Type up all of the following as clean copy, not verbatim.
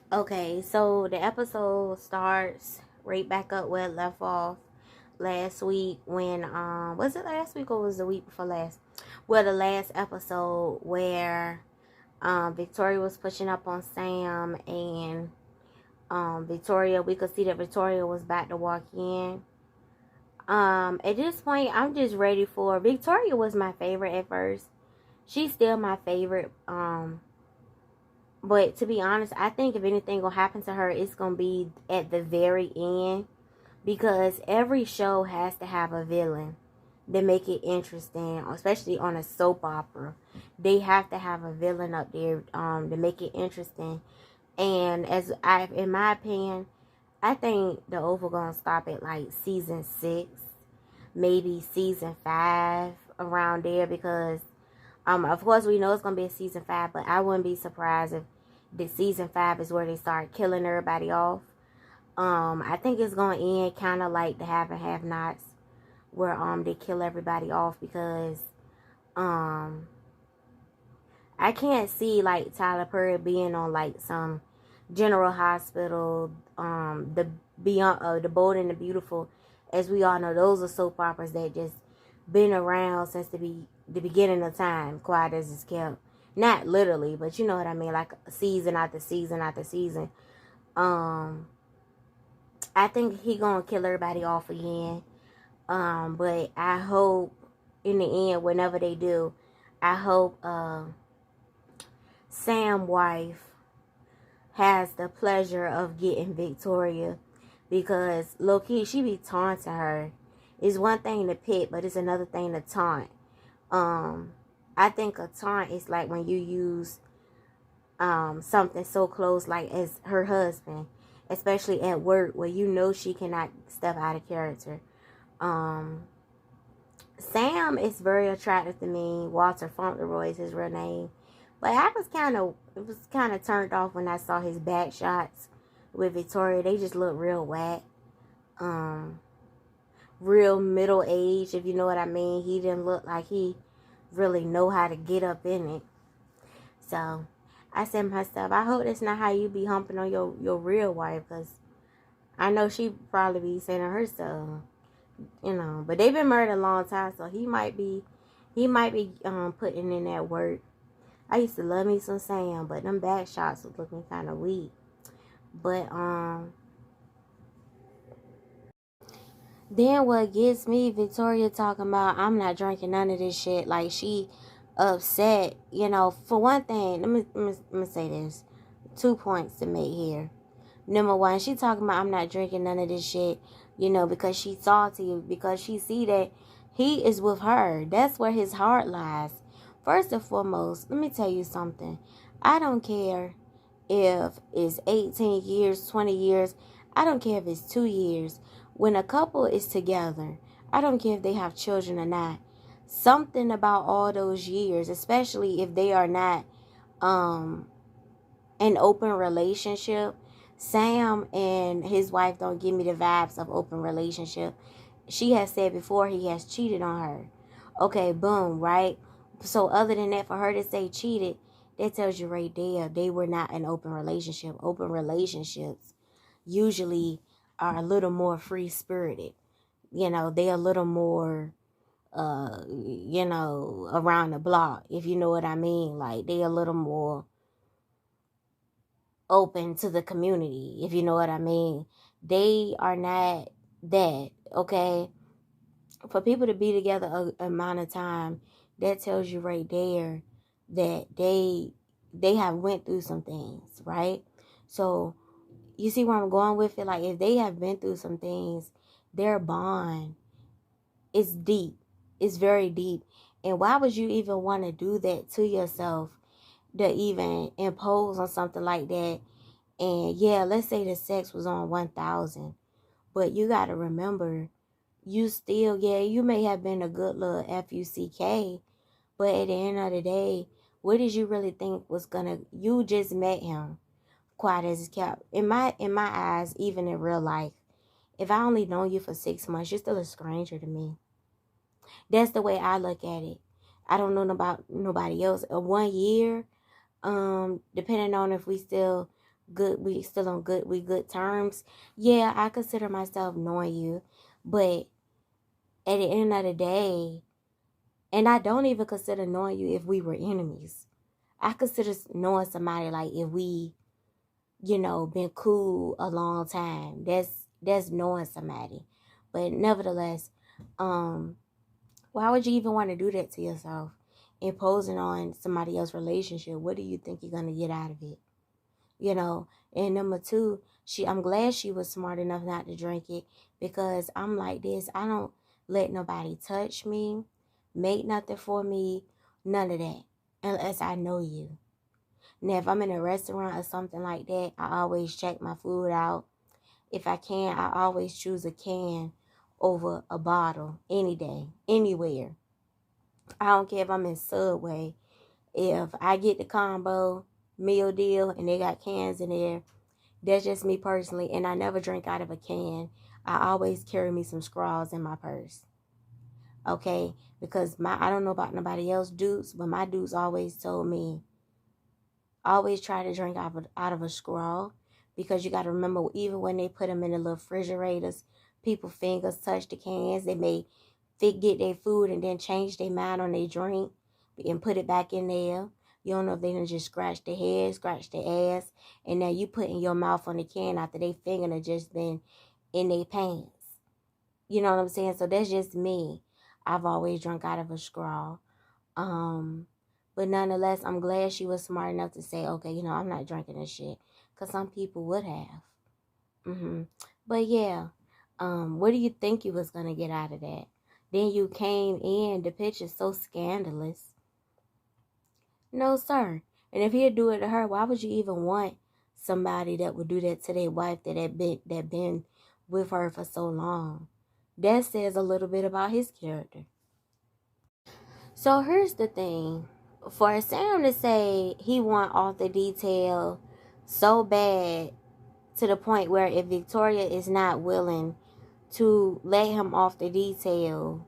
Okay, so the episode starts right back up where it left off last week when was it last week or was it the week before last? Well, the last episode where Victoria was pushing up on Sam, and Victoria, we could see that Victoria was about to walk in. At this point, I'm just ready for Victoria. Was my favorite at first. She's still my favorite. But to be honest, I think if anything will happen to her, it's gonna be at the very end, because every show has to have a villain to make it interesting, especially on a soap opera. They have to have a villain up there to make it interesting. And in my opinion, I think the Oval gonna stop at like season 6, maybe season 5, around there, because of course we know it's gonna be a season 5, but I wouldn't be surprised if the season 5 is where they start killing everybody off. I think it's gonna end kind of like the Have and Have Nots, where they kill everybody off, because um I can't see like Tyler Perry being on like some General Hospital, the Beyond, the Bold and the Beautiful. As we all know, those are soap operas that just been around since the beginning of time. Quiet as it's kept, not literally, but you know what I mean, like season after season after season. Um, I think he gonna kill everybody off again. But I hope in the end, whenever they do, I hope Sam wife has the pleasure of getting Victoria, because low key she be taunting her. It's one thing to pick, but it's another thing to taunt. Um, I think a taunt is like when you use something so close, like as her husband, especially at work, where you know she cannot step out of character. Um, Sam is very attractive to me. Walter Fauntleroy is his real name. But it was kind of turned off when I saw his back shots with Victoria. They just look real whack. Um, Real middle age, if you know what I mean. He didn't look like he really know how to get up in it. So I said to myself, I hope that's not how you be humping on your real wife, because I know she probably be saying to herself, you know. But they've been married a long time, so he might be putting in that work. I used to love me some Sam, but them back shots was looking kind of weak. But then what gets me, Victoria talking about I'm not drinking none of this shit. Like she upset, you know. For one thing, let me say this. 2 points to make here. Number one, she talking about I'm not drinking none of this shit, you know, because she's salty, because she see that he is with her. That's where his heart lies. First and foremost, let me tell you something. I don't care if it's 18 years, 20 years. I don't care if it's 2 years. When a couple is together, I don't care if they have children or not. Something about all those years, especially if they are not um an open relationship. Sam and his wife don't give me the vibes of open relationship. She has said before he has cheated on her. Okay, boom, right? So other than that, for her to say cheated, that tells you right there they were not an open relationship. Open relationships usually are a little more free spirited. You know, they're a little more around the block, if you know what I mean. Like they're a little more open to the community, if you know what I mean. They are not that, okay? For people to be together a amount of time, that tells you right there that they have went through some things, right? So you see where I'm going with it? Like if they have been through some things, their bond is deep. It's very deep. And why would you even want to do that to yourself, to even impose on something like that? And yeah, let's say the sex was on 1,000. But you got to remember, you still, yeah, you may have been a good little FUCK. But at the end of the day, what did you really think was going to, you just met him, quiet as it's kept. In my eyes, even in real life, if I only known you for 6 months, you're still a stranger to me. That's the way I look at it. I don't know about nobody else. 1 year, depending on if we still good, we still on good terms, yeah, I consider myself knowing you. But at the end of the day, and I don't even consider knowing you if we were enemies. I consider knowing somebody like if we, been cool a long time. That's knowing somebody. But nevertheless, why would you even want to do that to yourself? Imposing on somebody else's relationship. What do you think you're gonna get out of it? And number two, I'm glad she was smart enough not to drink it, because I'm like this. I don't let nobody touch me, make nothing for me, none of that, unless I know you. Now, if I'm in a restaurant or something like that, I always check my food out. If I can, I always choose a can over a bottle any day, anywhere. I don't care if I'm in Subway. If I get the combo meal deal and they got cans in there, that's just me personally. And I never drink out of a can. I always carry me some straws in my purse. Okay? Because I don't know about nobody else dudes, but my dudes always told me, always try to drink out of a straw, because you got to remember, even when they put them in the little refrigerators, people fingers touch the cans. They may get their food and then change their mind on their drink and put it back in there. You don't know if they done just scratch their head, scratch their ass, and now you put in your mouth on the can after they finger had just been in their pants. You know what I'm saying? So that's just me. I've always drunk out of a straw. But nonetheless, I'm glad she was smart enough to say, okay, I'm not drinking this shit. Because some people would have. But yeah, what do you think you was going to get out of that? Then you came in, the picture's so scandalous. No, sir. And if he'd do it to her, why would you even want somebody that would do that to their wife that had been with her for so long? That says a little bit about his character. So here's the thing. For Sam to say he want off the detail so bad to the point where if Victoria is not willing to let him off the detail,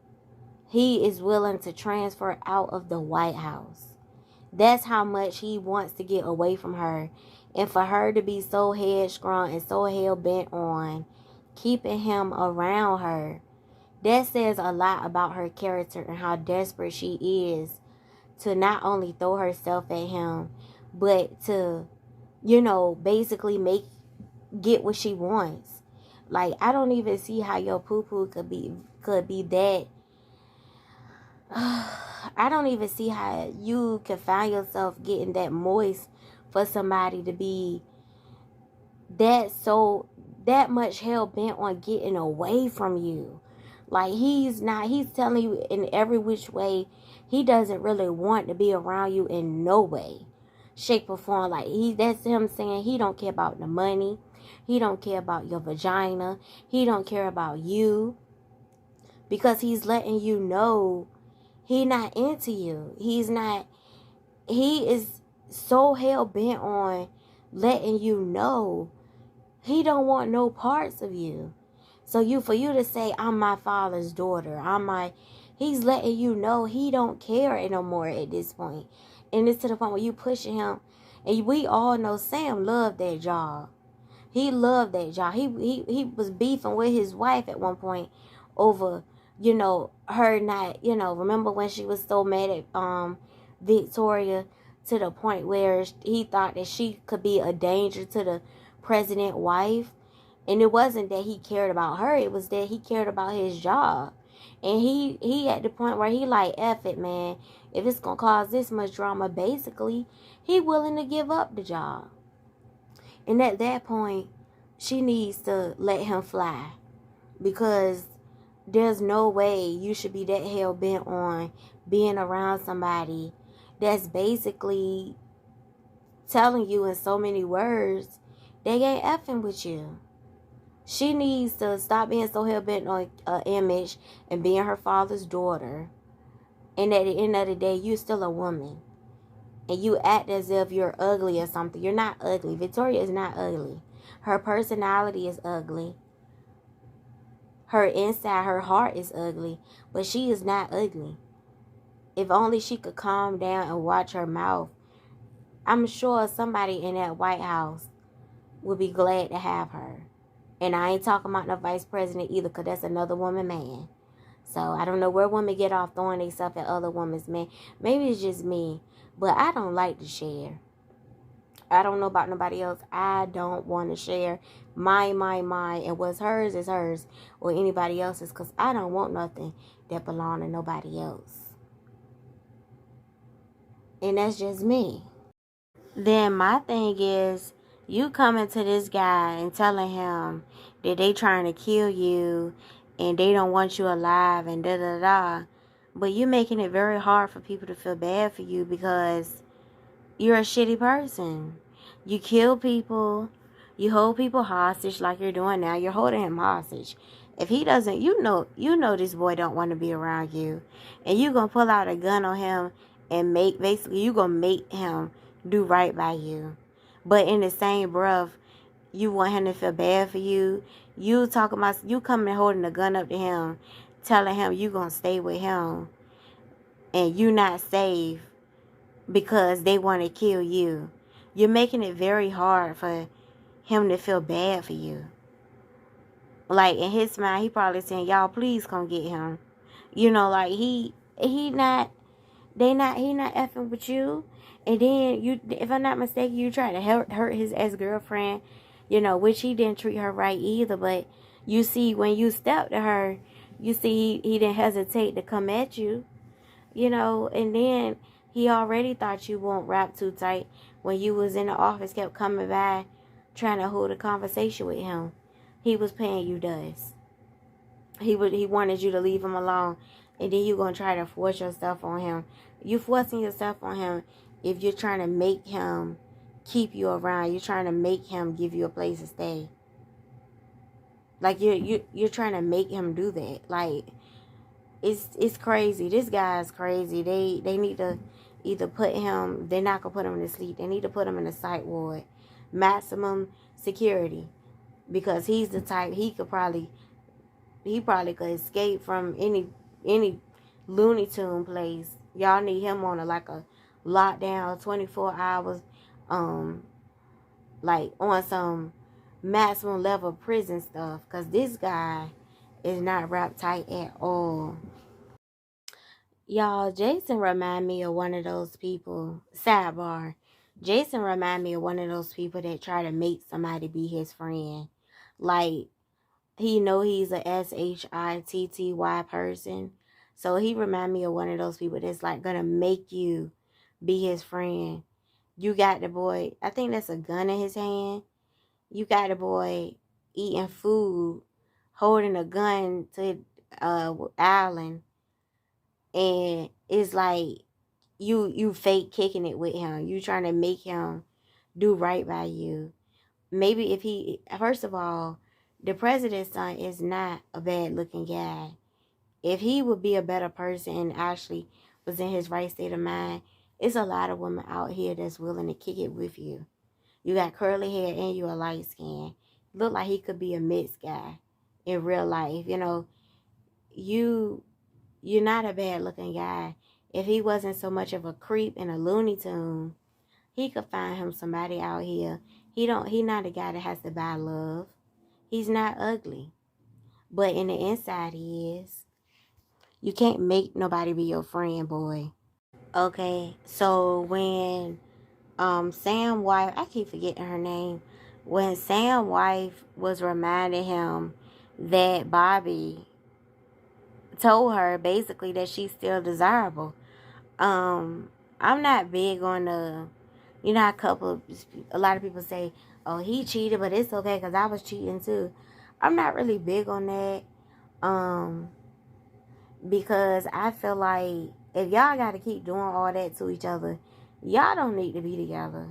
he is willing to transfer out of the White House. That's how much he wants to get away from her. And for her to be so headstrong and so hell-bent on keeping him around her, that says a lot about her character and how desperate she is to not only throw herself at him, but to, basically get what she wants. Like, I don't even see how your poo-poo could be that. I don't even see how you could find yourself getting that moist for somebody to be that much hell bent on getting away from you. Like, he's telling you in every which way he doesn't really want to be around you in no way, shape or form. Like, that's him saying he don't care about the money. He don't care about your vagina. He don't care about you, because he's letting you know he not into you. He is so hell bent on letting you know he don't want no parts of you. So for you to say, I'm my father's daughter, he's letting you know he don't care no more at this point. And it's to the point where you pushing him. And we all know Sam loved that job. He loved that job. He was beefing with his wife at one point over, her not, remember when she was so mad at Victoria, to the point where he thought that she could be a danger to the president wife. And it wasn't that he cared about her, it was that he cared about his job. And he at the point where he like, F it, man. If it's gonna cause this much drama, basically, he willing to give up the job. And at that point, she needs to let him fly, because there's no way you should be that hell bent on being around somebody that's basically telling you in so many words they ain't effing with you. She needs to stop being so hell bent on image and being her father's daughter. And at the end of the day, you're still a woman. And you act as if you're ugly or something. You're not ugly. Victoria is not ugly. Her personality is ugly. Her inside, her heart is ugly. But she is not ugly. If only she could calm down and watch her mouth. I'm sure somebody in that White House would be glad to have her. And I ain't talking about no vice president either, because that's another woman man. So I don't know where women get off throwing themselves at other women's men. Maybe it's just me, but I don't like to share. I don't know about nobody else. I don't want to share mine, and what's hers is hers, or anybody else's, because I don't want nothing that belong to nobody else. And that's just me. Then my thing is, you coming to this guy and telling him that they trying to kill you and they don't want you alive and da da da. But you making it very hard for people to feel bad for you because you're a shitty person. You kill people. You hold people hostage like you're doing now. You're holding him hostage. If he doesn't, you know this boy don't want to be around you. And you going to pull out a gun on him and basically you going to make him do right by you. But in the same breath, you want him to feel bad for you. You talking about, you coming holding a gun up to him, telling him you going to stay with him. And you not safe because they want to kill you. You're making it very hard for him to feel bad for you. Like, in his mind, he probably saying, y'all please come get him. You know, like, he not effing with you. And then you, if I'm not mistaken, you try to hurt his ex-girlfriend, you know, which he didn't treat her right either. But you see, when you stepped to her, you see he didn't hesitate to come at you, you know. And then he already thought you won't wrap too tight when you was in the office, kept coming by trying to hold a conversation with him. He was paying you dust. He wanted you to leave him alone, and then you gonna try to force yourself on him. You forcing yourself on him if you're trying to make him keep you around. You're trying to make him give you a place to stay. Like you're trying to make him do that. Like it's crazy. This guy's crazy. They need to either put him. They're not gonna put him to sleep. They need to put him in a psych ward, maximum security, because he's the type he probably could escape from any Looney Tune place. Y'all need him on a lockdown 24 hours, like on some maximum level prison stuff, because this guy is not wrapped tight at all. Y'all, Jason remind me of one of those people. Sidebar. Jason remind me of one of those people that try to make somebody be his friend. Like, he know he's a SHITTY person. So he remind me of one of those people that's like gonna make you be his friend. You got the boy, I think that's a gun in his hand. You got the boy eating food, holding a gun to Allen, and it's like you fake kicking it with him. You trying to make him do right by you. Maybe if he, first of all, the president's son is not a bad looking guy. If he would be a better person and actually was in his right state of mind, it's a lot of women out here that's willing to kick it with you. You got curly hair and you a light skin. Look like he could be a mixed guy in real life. You know, you're not a bad looking guy. If he wasn't so much of a creep and a Looney Tune, he could find him somebody out here. He not a guy that has to buy love. He's not ugly. But in the inside he is. You can't make nobody be your friend, boy. Okay, so when Sam wife, I keep forgetting her name. When Sam wife was reminding him that Bobby told her basically that she's still desirable. I'm not big on the, you know, a lot of people say, oh, he cheated, but it's okay because I was cheating too. I'm not really big on that. Because I feel like if y'all got to keep doing all that to each other, y'all don't need to be together.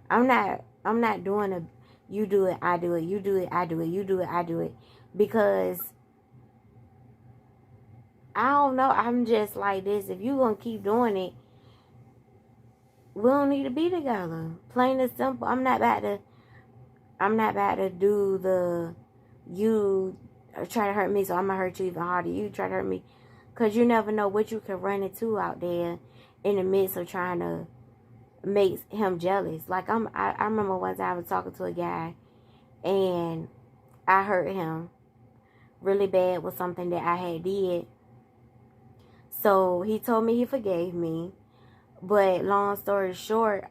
I'm not doing a, you do it, I do it, you do it, I do it, you do it, I do it. Because I don't know, I'm just like this. If you gonna keep doing it, we don't need to be together. Plain and simple. I'm not about to do the, you try to hurt me, so I'm gonna hurt you even harder. You try to hurt me, because you never know what you can run into out there in the midst of trying to make him jealous. Like, I remember one time I was talking to a guy, and I hurt him really bad with something that I had did. So he told me he forgave me. But long story short,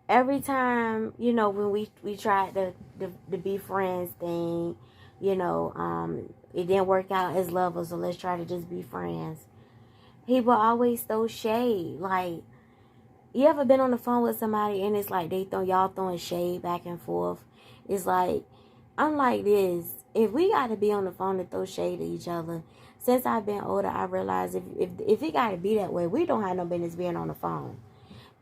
every time, when we tried the be friends thing, it didn't work out as lovers, so let's try to just be friends. He will always throw shade. Like, you ever been on the phone with somebody and it's like y'all throwing shade back and forth? It's like, I'm like this. If we got to be on the phone to throw shade at each other, since I've been older, I realized if it got to be that way, we don't have no business being on the phone.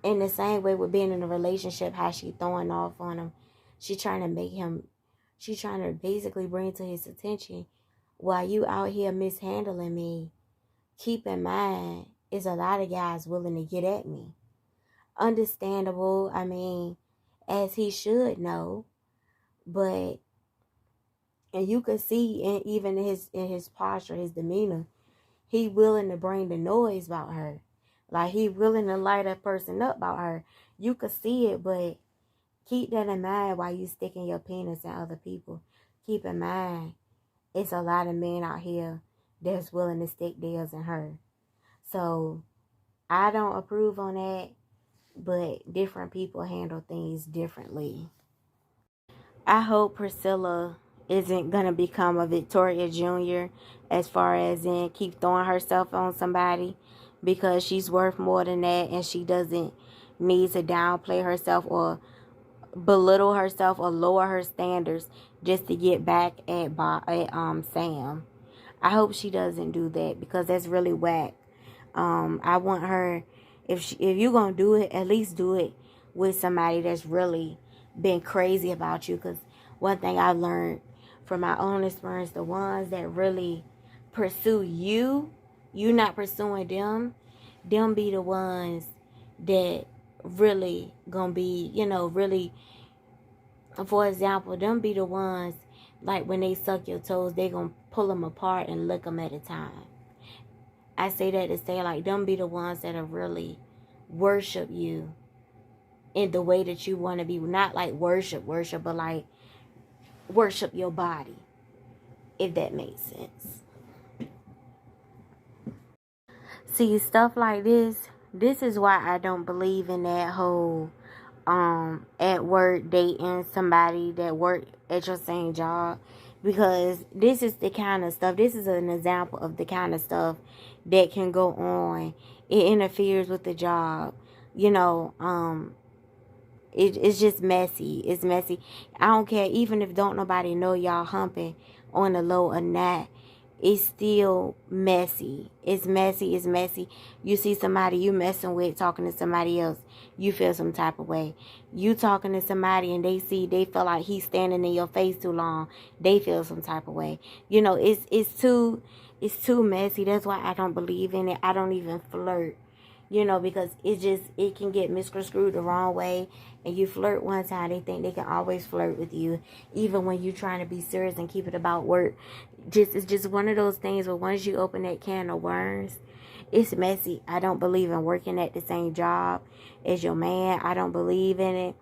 In the same way with being in a relationship, how she throwing off on him, she trying to basically bring to his attention, while you out here mishandling me, keep in mind, is a lot of guys willing to get at me. Understandable, I mean, as he should know, but, and you can see even in his posture, his demeanor, he willing to bring the noise about her. Like, he willing to light a person up about her. You could see it, but keep that in mind while you sticking your penis in other people. Keep in mind, it's a lot of men out here that's willing to stick theirs in her. So, I don't approve on that, but different people handle things differently. I hope Priscilla isn't going to become a Victoria Jr. as far as in keep throwing herself on somebody, because she's worth more than that, and she doesn't need to downplay herself or belittle herself or lower her standards just to get back at Sam. I hope she doesn't do that, because that's really whack. I want her, if you're gonna do it, at least do it with somebody that's really been crazy about you. Because one thing I've learned from my own experience, the ones that really pursue you not pursuing them be the ones that really gonna be, really, for example, them be the ones, like when they suck your toes, they gonna pull them apart and lick them at a time. I say that to say, like, them be the ones that are really worship you in the way that you want to be. Not like worship, but like worship your body, if that makes sense. See, stuff like this is why I don't believe in that whole at work dating somebody that work at your same job, because this is the kind of stuff, this is an example of the kind of stuff that can go on. It interferes with the job, it's just messy. It's messy. I don't care, even if don't nobody know y'all humping on the low or not, it's still messy. It's messy. It's messy. You see somebody you messing with talking to somebody else, you feel some type of way. You talking to somebody and they feel like he's standing in your face too long, they feel some type of way. It's too messy. That's why I don't believe in it. I don't even flirt. Because it can get misconstrued the wrong way. And you flirt one time, they think they can always flirt with you, even when you're trying to be serious and keep it about work. It's just one of those things where once you open that can of worms, it's messy. I don't believe in working at the same job as your man. I don't believe in it.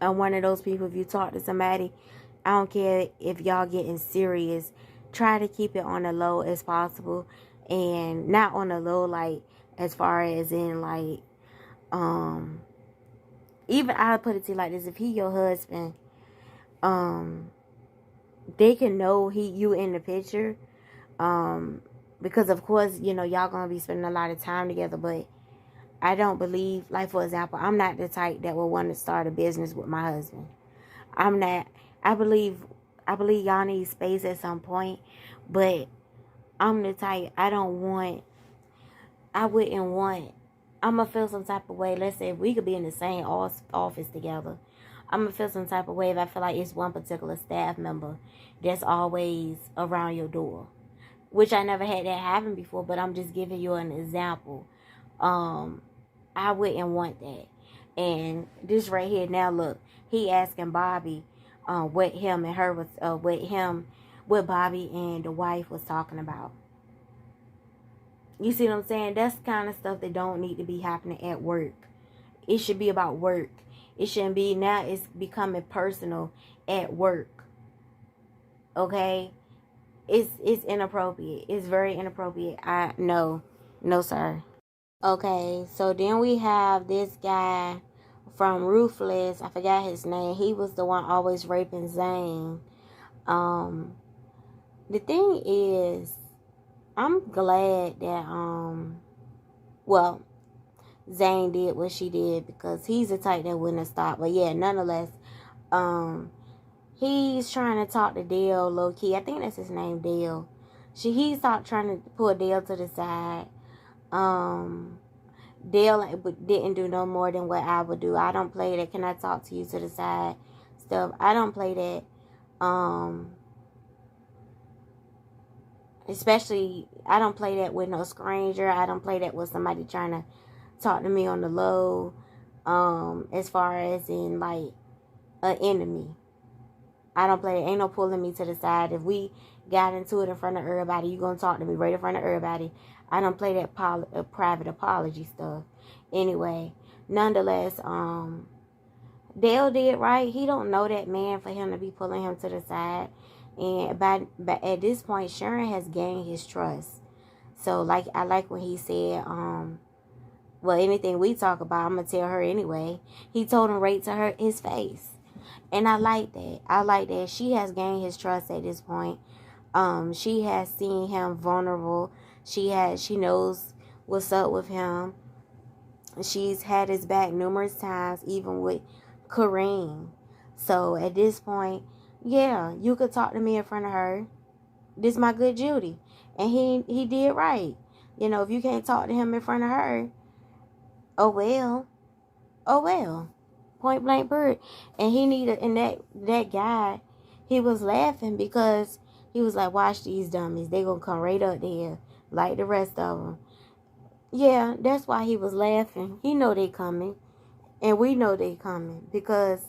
I'm one of those people, if you talk to somebody, I don't care if y'all getting serious, try to keep it on the low as possible. And not on the low, like, as far as in, like, even I'll put it to you like this: if he your husband, they can know you in the picture, because of course, y'all gonna be spending a lot of time together. But I don't believe, like, for example, I'm not the type that will want to start a business with my husband. I'm not. I believe y'all need space at some point, but I'm the type, I wouldn't want, I'm going to feel some type of way. Let's say if we could be in the same office together, I'm going to feel some type of way if I feel like it's one particular staff member that's always around your door. Which I never had that happen before, but I'm just giving you an example. I wouldn't want that. And this right here, now look, he asking Bobby what Bobby and the wife was talking about. You see what I'm saying? That's the kind of stuff that don't need to be happening at work. It should be about work. It shouldn't be. Now it's becoming personal at work. Okay? It's inappropriate. It's very inappropriate. No, sir. Okay, so then we have this guy from Ruthless. I forgot his name. He was the one always raping Zane. The thing is, I'm glad that well, Zane did what she did, because he's the type that wouldn't have stopped. But yeah, nonetheless, he's trying to talk to Dale low key. I think that's his name, Dale. He's trying to pull Dale to the side. Dale didn't do no more than what I would do. I don't play that. Can I talk to you to the side stuff? I don't play that. Especially, I don't play that with no stranger. I don't play that with somebody trying to talk to me on the low. As far as in like an enemy, I don't play it. Ain't no pulling me to the side. If we got into it in front of everybody, you gonna talk to me right in front of everybody. I don't play that private apology stuff. Anyway, nonetheless, Dale did right. He don't know that man for him to be pulling him to the side. And but at this point, Sharon has gained his trust. So like, I like when he said, well, anything we talk about, I'm gonna tell her anyway. He told him right to his face. And I like that. I like that she has gained his trust at this point. She has seen him vulnerable. She knows what's up with him. She's had his back numerous times, even with Kareem. So at this point, yeah, you could talk to me in front of her. This my good Judy. And he did right. You know, if you can't talk to him in front of her, oh well. Oh well. Point blank period. And that guy, he was laughing because he was like, watch these dummies. They gonna come right up there like the rest of them. Yeah, that's why he was laughing. He know they coming. And we know they coming. Because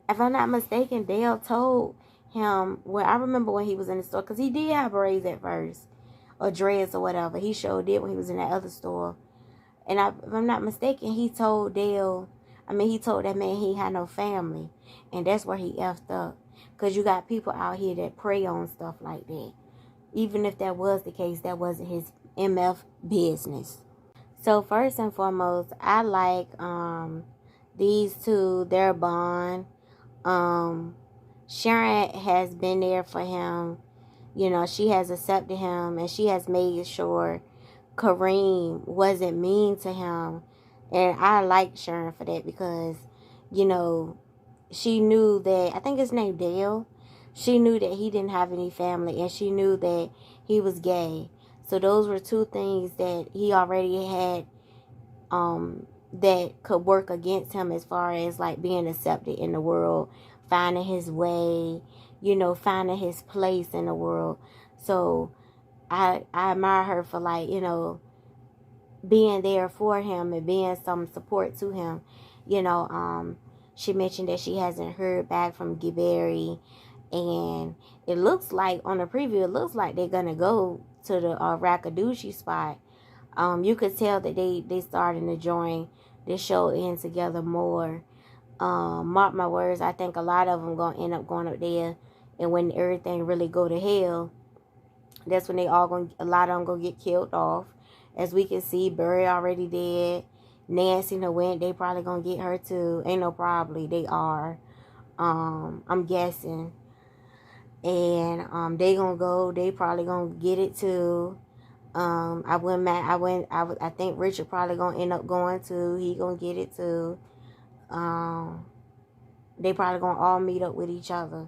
if I'm not mistaken, Dale told him, I remember when he was in the store, because he did have braids at first, or dreads or whatever. He sure did when he was in that other store. And if I'm not mistaken, he told that man he had no family. And that's where he effed up. Because you got people out here that prey on stuff like that. Even if that was the case, that wasn't his MF business. So first and foremost, I like these two, their bond. Sharon has been there for him. You know, she has accepted him, and she has made sure Kareem wasn't mean to him. And I like Sharon for that, because, you know, she knew that, I think his name Dale, she knew that he didn't have any family, and she knew that he was gay. So those were two things that he already had that could work against him, as far as like being accepted in the world, finding his way, you know, finding his place in the world. So I admire her for, like, you know, being there for him and being some support to him. You know, she mentioned that she hasn't heard back from Giberi, and it looks like on the preview, it looks like they're gonna go to the Rakadushi spot. You could tell that they starting to join this show in together more. Mark my words, I think a lot of them gonna end up going up there, and when everything really go to hell, that's when a lot of them gonna get killed off. As we can see, Burry already dead. Nancy went. They probably gonna get her too. Ain't no probably, they are. I'm guessing. And they gonna go. They probably gonna get it too. I think Richard probably gonna end up going too. He gonna get it too. They probably gonna all meet up with each other.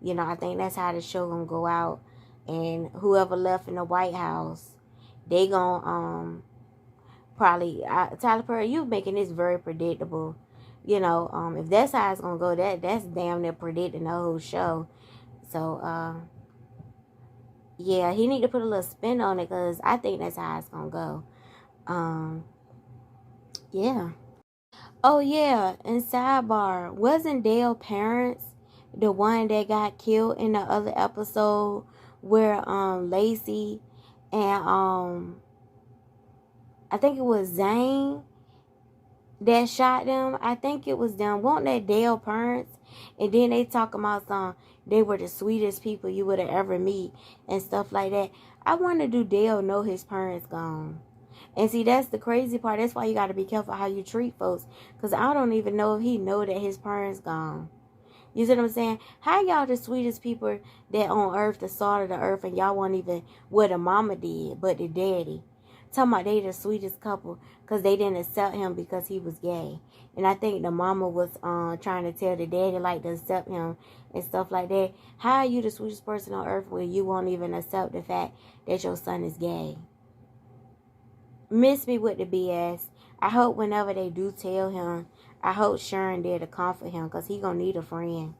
You know, I think that's how the show gonna go out. And whoever left in the White House, they gonna probably Tyler Perry, you making this very predictable. You know, if that's how it's gonna go, that's damn near predicting the whole show. So yeah, he need to put a little spin on it, because I think that's how it's gonna go. Yeah. Oh yeah, and sidebar, wasn't Dale parents the one that got killed in the other episode, where Lacey and I think it was Zane that shot them. I think it was them. Won't that Dale parents? And then they talk about they were the sweetest people you would have ever meet and stuff like that. I wonder, do Dale know his parents gone? And see, that's the crazy part. That's why you got to be careful how you treat folks. Because I don't even know if he know that his parents gone. You see what I'm saying? How y'all the sweetest people that on earth, the salt of the earth, and y'all won't even what the mama did, but the daddy. Talking about they the sweetest couple because they didn't accept him because he was gay. And I think the mama was trying to tell the daddy like to accept him and stuff like that. How are you the sweetest person on earth when you won't even accept the fact that your son is gay? Miss me with the BS. I hope whenever they do tell him, I hope Sharon there to comfort him because he gonna need a friend.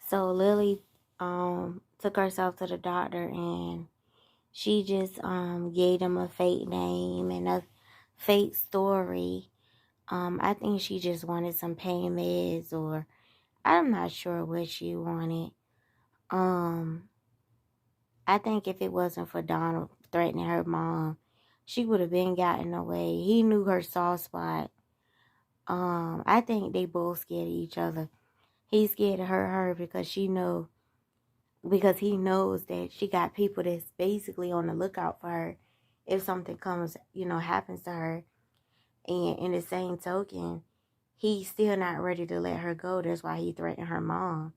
So Lily took herself to the doctor and she just gave him a fake name and a fake story. I think she just wanted some pain meds, or I'm not sure what she wanted. I think if it wasn't for Donald threatening her mom, she would have been gotten away. He knew her soft spot. I think they both scared of each other. He's scared to hurt her because he knows that she got people that's basically on the lookout for her if something comes, happens to her. And in the same token, he's still not ready to let her go. That's why he threatened her mom.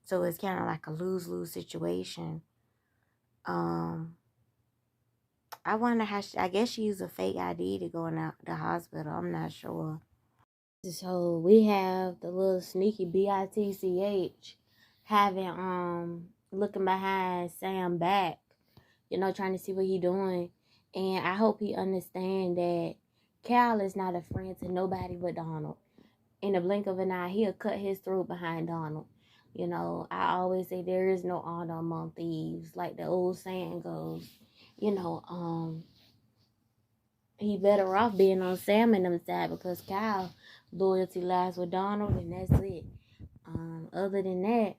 So it's kind of like a lose-lose situation. I wonder how I guess she used a fake ID to go in the hospital. I'm not sure. So we have the little sneaky BITCH having looking behind Sam back, trying to see what he doing. And I hope he understand that Cal is not a friend to nobody but Donald. In the blink of an eye, he'll cut his throat behind Donald. I always say there is no honor among thieves, like the old saying goes. He better off being on Sam and them side because Kyle loyalty lies with Donald and that's it. Other than that,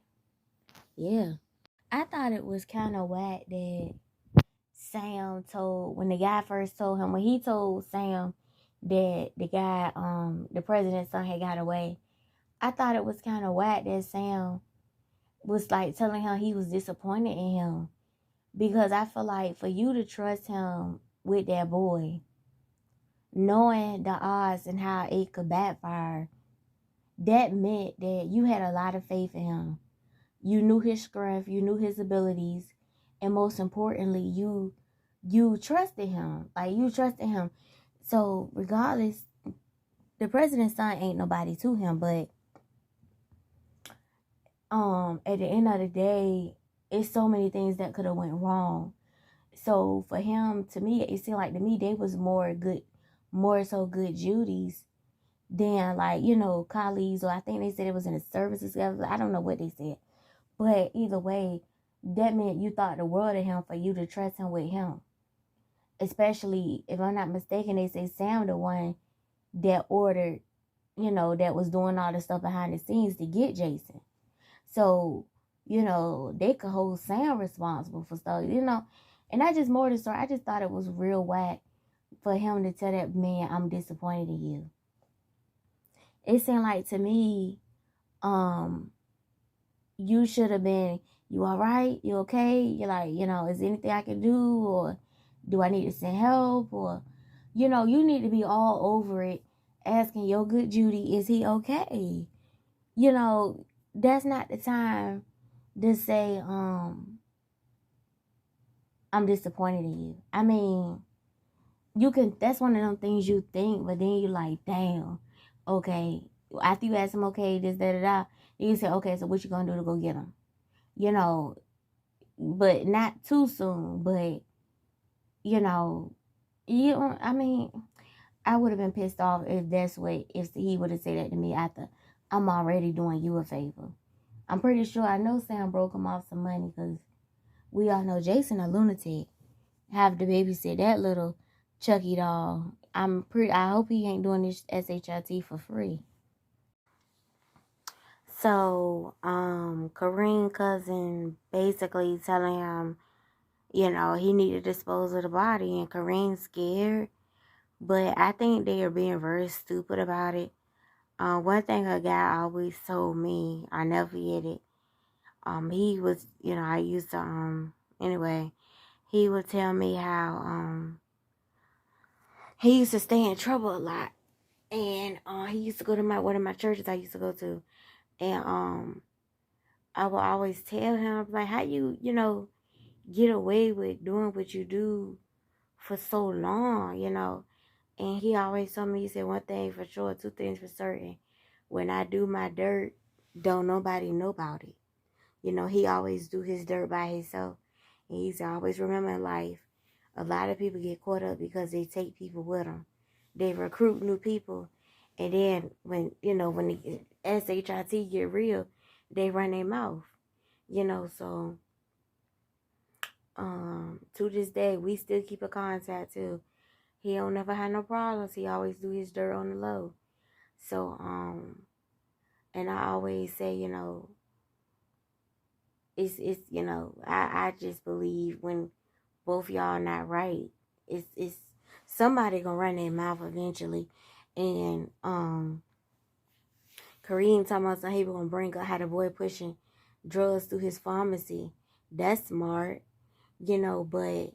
yeah. I thought it was kind of whack that Sam told, when the guy first told him, when he told Sam that the guy, the president's son had got away, I thought it was kind of whack that Sam was like telling him he was disappointed in him. Because I feel like for you to trust him with that boy, knowing the odds and how it could backfire, that meant that you had a lot of faith in him. You knew his strength, you knew his abilities, and most importantly, you trusted him. Like, you trusted him. So regardless, the president's son ain't nobody to him, but at the end of the day, it's so many things that could have went wrong. So for him, to me, it seemed like to me they was more so good Judies than colleagues, or I think they said it was in the services together. I don't know what they said. But either way, that meant you thought the world of him for you to trust him with him. Especially, if I'm not mistaken, they say Sam the one that ordered, that was doing all the stuff behind the scenes to get Jason. So, they could hold Sam responsible for stuff, And I just more the story. I just thought it was real whack for him to tell that man, I'm disappointed in you. It seemed like to me, you should have been, you all right? You okay? You're like, is there anything I can do? Or do I need to send help? Or, you need to be all over it, asking your good Judy, is he okay? That's not the time to say, I'm disappointed in you. I mean, that's one of them things you think, but then you like, damn, okay. After you ask him, okay, this, da, da, da, you say, okay, so what you gonna do to go get him? But not too soon, but, I mean, I would have been pissed off if he would have said that to me after I'm already doing you a favor. I'm pretty sure I know Sam broke him off some money because we all know Jason a lunatic. Have to babysit that little Chucky doll. I hope he ain't doing this SHIT for free. So, Kareem cousin basically telling him, he need to dispose of the body, and Kareem's scared. But I think they are being very stupid about it. One thing a guy always told me, I never forget it. He was, I used to, anyway, he would tell me how, he used to stay in trouble a lot. And, he used to go to one of my churches I used to go to. And, I would always tell him, like, how you get away with doing what you do for so long. And he always told me, he said, one thing for sure, two things for certain. When I do my dirt, don't nobody know about it. He always do his dirt by himself. And he said, always remember in life, a lot of people get caught up because they take people with them. They recruit new people. And then as they try to get real, they run their mouth. So to this day, we still keep a contact too. He don't never have no problems. He always do his dirt on the low. So, and I always say, I just believe when both y'all not right, it's somebody gonna run their mouth eventually. And Kareem talking about some he gonna bring up how the boy pushing drugs through his pharmacy. That's smart, but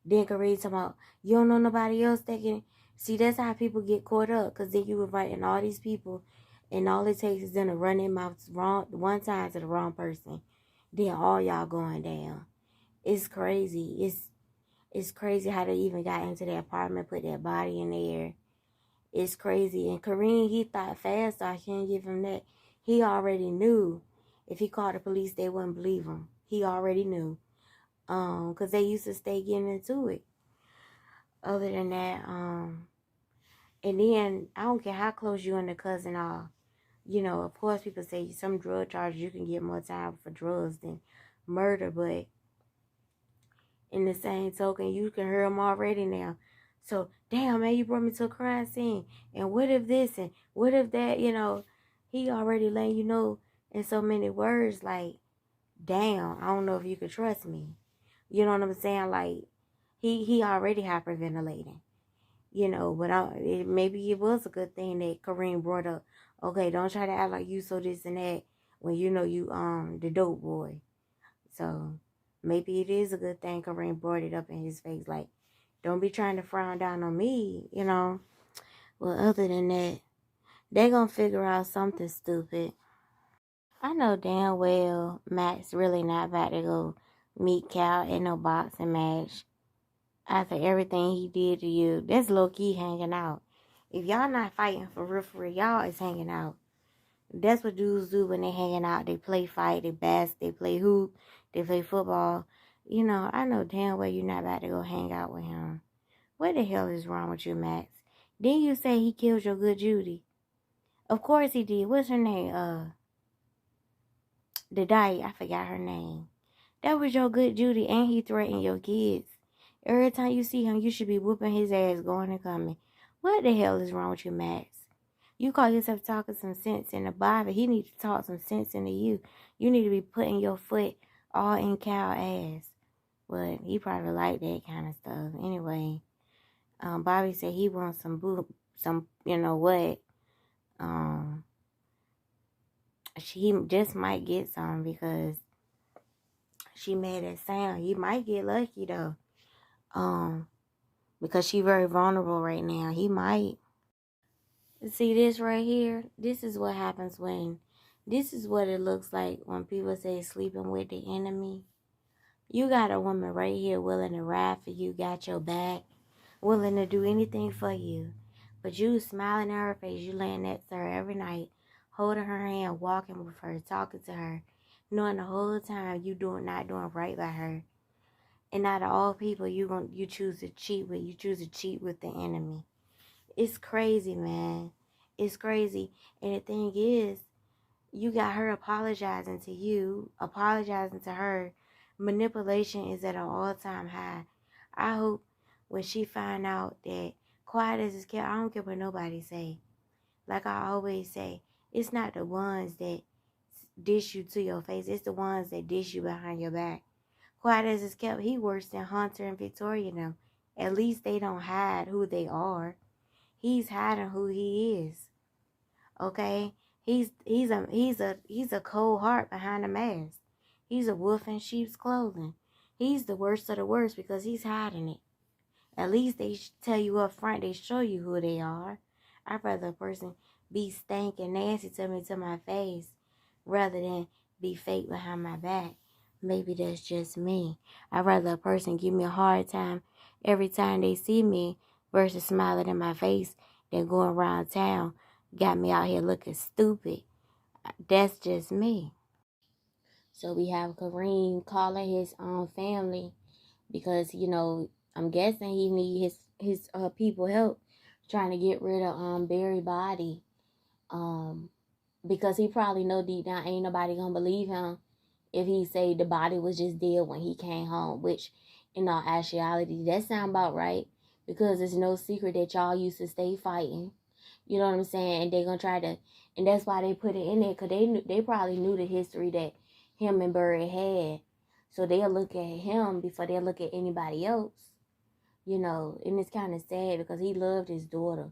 then Kareem talking about you don't know nobody else that can see. That's how people get caught up, because then you inviting all these people, and all it takes is them to run their mouths wrong one time to the wrong person. Then all y'all going down. It's crazy. It's crazy how they even got into the apartment, put that body in there. It's crazy. And Kareem, he thought fast, so I can't give him that. He already knew if he called the police, they wouldn't believe him. He already knew. Because they used to stay getting into it. Other than that, and then I don't care how close you and the cousin are. Of course, people say some drug charges you can get more time for drugs than murder, but in the same token, you can hear them already now. So, damn, man, you brought me to a crime scene. And what if this and what if that, he already letting you know in so many words, like, damn, I don't know if you could trust me. You know what I'm saying? Like, he already hyperventilating. But maybe it was a good thing that Kareem brought up. Okay, don't try to act like you so this and that when you know you the dope boy. So maybe it is a good thing Kareem brought it up in his face. Like, don't be trying to frown down on me, Well, other than that, they gonna figure out something stupid. I know damn well Max really not about to go meet Cal in no boxing match. After everything he did to you, that's low-key hanging out. If y'all not fighting for real, y'all is hanging out. That's what dudes do when they hanging out. They play fight, they bask, they play hoop, they play football. I know damn well you're not about to go hang out with him. What the hell is wrong with you, Max? Didn't you say he killed your good Judy? Of course he did. What's her name? The dyke, I forgot her name. That was your good Judy, and he threatened your kids. Every time you see him, you should be whooping his ass, going and coming. What the hell is wrong with you, Max? You call yourself talking some sense in the Bible. He needs to talk some sense into you. You need to be putting your foot all in Cal ass. But he probably like that kind of stuff. Anyway, Bobby said he wants some, what? She just might get some because she made that sound. He might get lucky though. Because she very vulnerable right now. He might. See this right here? This is what happens this is what it looks like when people say sleeping with the enemy. You got a woman right here willing to ride for you, got your back, willing to do anything for you. But you smiling in her face, you laying next to her every night, holding her hand, walking with her, talking to her, knowing the whole time you not doing right by her. And out of all people you choose to cheat with, you choose to cheat with the enemy. It's crazy, man. It's crazy. And the thing is, you got her apologizing to you, apologizing to her. Manipulation is at an all-time high. I hope when she find out that quiet as it's kept, I don't care what nobody say. Like I always say, it's not the ones that dish you to your face. It's the ones that dish you behind your back. Quiet as it's kept, he worse than Hunter and Victoria now. At least they don't hide who they are. he's hiding who he is. Okay? He's a cold heart behind a mask. He's a wolf in sheep's clothing. He's the worst of the worst because he's hiding it. At least they tell you up front, they show you who they are. I'd rather a person be stank and nasty to me to my face rather than be fake behind my back. Maybe that's just me. I'd rather a person give me a hard time every time they see me versus smiling in my face than going around town. Got me out here looking stupid. That's just me. So we have Kareem calling his family because, I'm guessing he need his people help trying to get rid of Barry body. Because he probably know deep down ain't nobody gonna believe him if he say the body was just dead when he came home, which in all actuality that sound about right, because it's no secret that y'all used to stay fighting. You know what I'm saying? And they gonna try to, and that's why they put it in there, because they probably knew the history that him and Barry had. So they'll look at him before they look at anybody else. And it's kind of sad because he loved his daughter.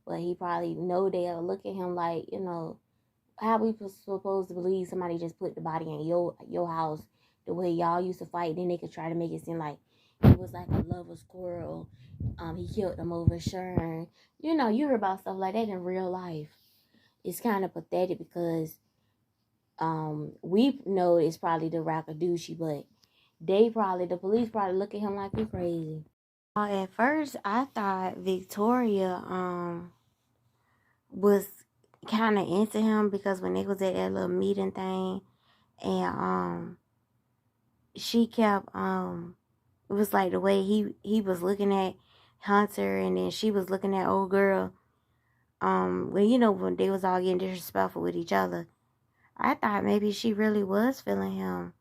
But he probably know they'll look at him like, how we supposed to believe somebody just put the body in your house the way y'all used to fight? Then they could try to make it seem like it was like a lover squirrel. He killed them over Sherm. You hear about stuff like that in real life. It's kind of pathetic because we know it's probably the Rakadushi, but the police probably look at him like we crazy. At first, I thought Victoria was kind of into him because when they was at that little meeting thing, and she kept it was like the way he was looking at Hunter, and then she was looking at old girl. When they was all getting disrespectful with each other, I thought maybe she really was feeling him.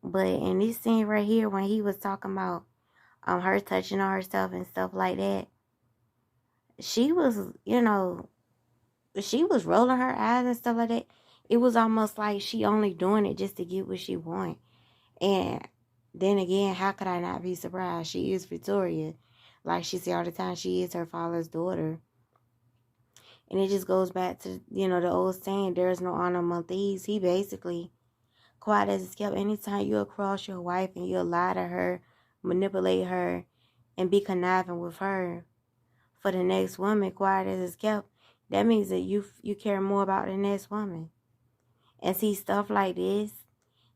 But in this scene right here, when he was talking about her touching on herself and stuff like that, she was, she was rolling her eyes and stuff like that. It was almost like she only doing it just to get what she want. And then again, how could I not be surprised? She is Victoria. Like she said all the time, she is her father's daughter. And it just goes back to, the old saying, there's no honor among thieves. He basically, quiet as it's kept, anytime you cross your wife and you lie to her, manipulate her, and be conniving with her for the next woman, quiet as it's kept, that means that you care more about the next woman. And see stuff like this,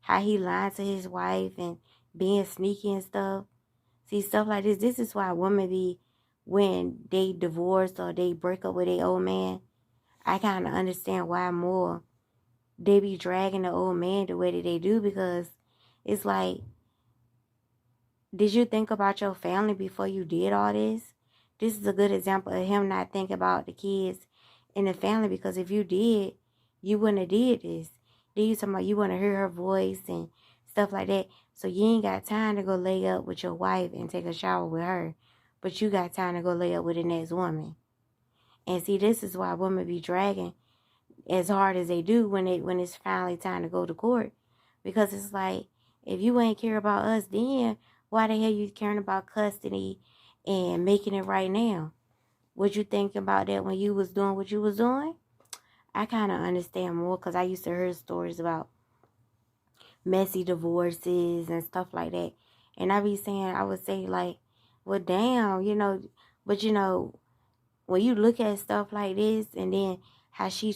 how he lied to his wife and being sneaky and stuff. See stuff like this is why women be, when they divorce or they break up with their old man, I kind of understand why more they be dragging the old man the way that they do, because it's like, did you think about your family before you did all this? This is a good example of him not thinking about the kids and the family, because if you did, you wouldn't have did this. Then you talking about you want to hear her voice and stuff like that. So you ain't got time to go lay up with your wife and take a shower with her, but you got time to go lay up with the next woman. And see, this is why women be dragging as hard as they do when it's finally time to go to court, because it's like, if you ain't care about us then, why the hell you caring about custody and making it right now? What you think about that when you was doing what you was doing? I kind of understand more because I used to hear stories about messy divorces and stuff like that. And I would say like, well, damn, but when you look at stuff like this, and then how she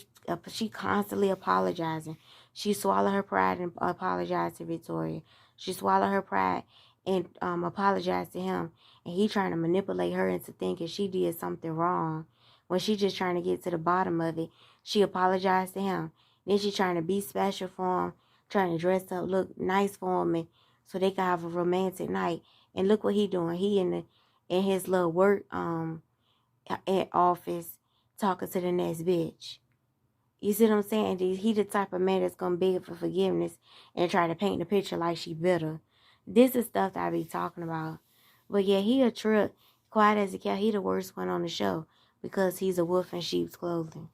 constantly apologizing. She swallowed her pride and apologized to Victoria. She swallowed her pride and apologized to him. And he trying to manipulate her into thinking she did something wrong when she just trying to get to the bottom of it. She apologized to him. Then she trying to be special for him, trying to dress up, look nice for him, and so they can have a romantic night. And look what he doing. He in his little work at office talking to the next bitch. You see what I'm saying? He the type of man that's gonna beg for forgiveness and try to paint the picture like she bitter. This is stuff that I be talking about. But yeah, he a trip. Quiet as a cat. He the worst one on the show because he's a wolf in sheep's clothing.